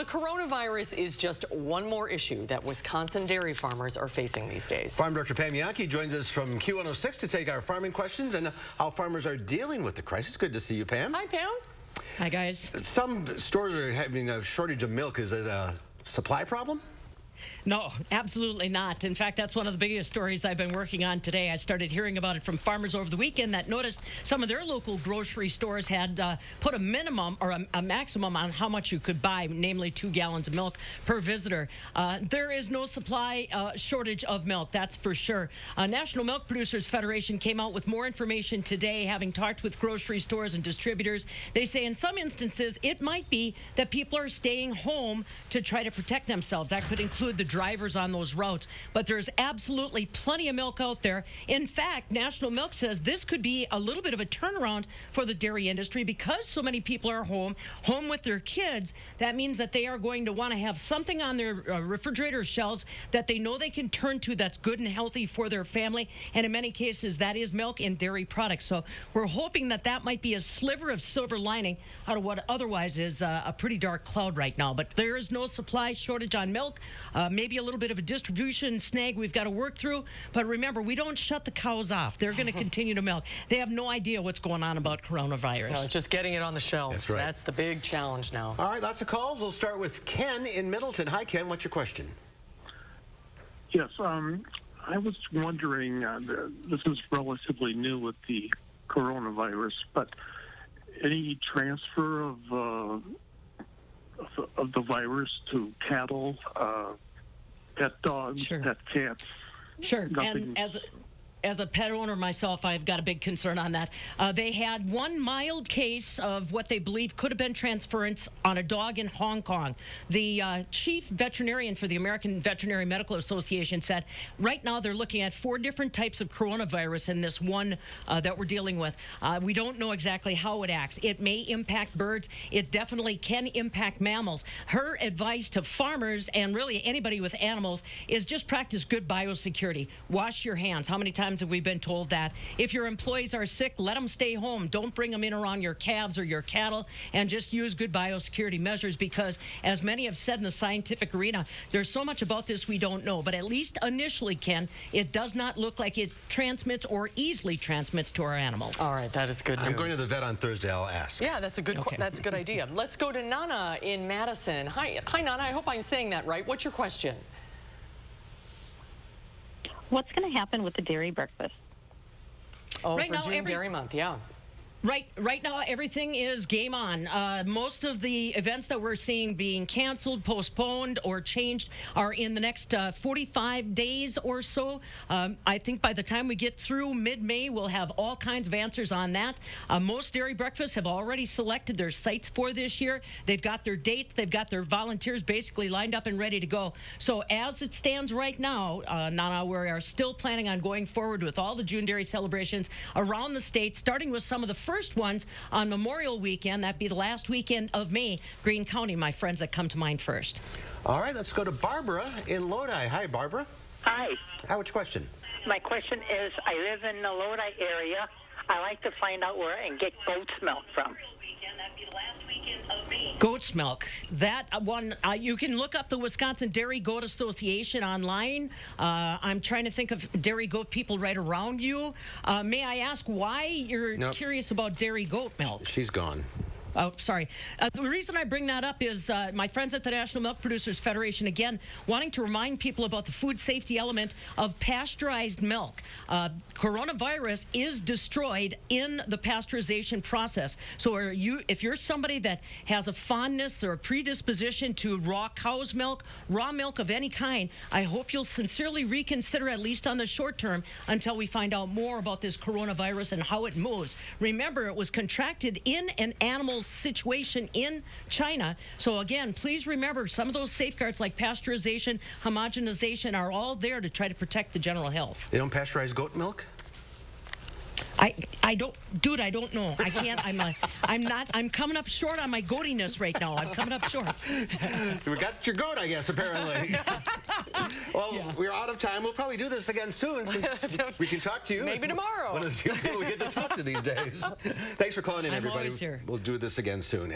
coronavirus is just one more issue that Wisconsin dairy farmers are facing these days. Farm Director Pam Jahnke joins us from Q106 to take our farming questions and how farmers are dealing with the crisis. Good to see you, Pam. Hi, Pam. Hi, guys. Some stores are having a shortage of milk. Is it a supply problem? No, absolutely not. In fact, that's one of the biggest stories I've been working on today. I started hearing about it from farmers over the weekend that noticed some of their local grocery stores had put a minimum or a maximum on how much you could buy, namely 2 gallons of milk per visitor. There is no supply shortage of milk, that's for sure. National Milk Producers Federation came out with more information today, having talked with grocery stores and distributors. They say in some instances, it might be that people are staying home to try to protect themselves. That could include the drivers on those routes, but there's absolutely plenty of milk out there. In fact, National Milk says this could be a little bit of a turnaround for the dairy industry because so many people are home with their kids. That means that they are going to want to have something on their refrigerator shelves that they know they can turn to that's good and healthy for their family, and in many cases that is milk and dairy products. So we're hoping that that might be a sliver of silver lining out of what otherwise is a pretty dark cloud right now. But there is no supply shortage on milk. Maybe a little bit of a distribution snag we've got to work through. But remember, we don't shut the cows off. They're going to continue to milk. They have no idea what's going on about coronavirus. No, just getting it on the shelves. That's right. That's the big challenge now. All right, lots of calls. We'll start with Ken in Middleton. Hi, Ken. What's your question? Yes, I was wondering, this is relatively new with the coronavirus, but any transfer of the virus to cattle, pet dogs, Sure. pet cats? Sure. Nothing. And as a pet owner myself, I've got a big concern on that. They had one mild case of what they believe could have been transference on a dog in Hong Kong. The chief veterinarian for the American Veterinary Medical Association said right now they're looking at 4 different types of coronavirus in this one that we're dealing with. We don't know exactly how it acts. It may impact birds. It definitely can impact mammals. Her advice to farmers and really anybody with animals is just practice good biosecurity. Wash your hands. How many times have we been told that? If your employees are sick, let them stay home. Don't bring them in around your calves or your cattle, and just use good biosecurity measures because, as many have said in the scientific arena, there's so much about this we don't know. But at least initially, Ken, it does not look like it transmits or easily transmits to our animals. All right, that is good news. I'm going to the vet on Thursday. I'll ask. Yeah, that's a good that's a good idea. Let's go to Nana in Madison. Hi, Nana. I hope I'm saying that right. What's your question? What's going to happen with the dairy breakfast? Oh, Right for now, June Dairy Month, yeah. Right now, everything is game on. Most of the events that we're seeing being canceled, postponed, or changed are in the next 45 days or so. I think by the time we get through mid-May, we'll have all kinds of answers on that. Most dairy breakfasts have already selected their sites for this year. They've got their dates. They've got their volunteers basically lined up and ready to go. So as it stands right now, Nana, we are still planning on going forward with all the June dairy celebrations around the state, starting with some of the first ones on Memorial Weekend. That'd be the last weekend of May. Greene County, my friends, that come to mind first. All right, let's go to Barbara in Lodi. Hi, Barbara. Hi. What's your question? My question is, I live in the Lodi area. I like to find out where I can get goat's milk from. Goat's milk. That one, you can look up the Wisconsin Dairy Goat Association online. I'm trying to think of dairy goat people right around you. May I ask why you're curious about dairy goat milk? She's gone. Oh, sorry. The reason I bring that up is my friends at the National Milk Producers Federation, again, wanting to remind people about the food safety element of pasteurized milk. Coronavirus is destroyed in the pasteurization process. So if you're somebody that has a fondness or a predisposition to raw cow's milk, raw milk of any kind, I hope you'll sincerely reconsider, at least on the short term, until we find out more about this coronavirus and how it moves. Remember, it was contracted in an animal situation in China. So again, please remember some of those safeguards like pasteurization, homogenization are all there to try to protect the general health. They don't pasteurize goat milk? I don't, dude, I don't know. I can't, I'm coming up short on my goatiness right now. I'm coming up short. We got your goat, I guess, apparently. Well, we're out of time. We'll probably do this again soon since we can talk to you. Maybe tomorrow. One of the few people we get to talk to these days. Thanks for calling in, everybody. I'm always here. We'll do this again soon.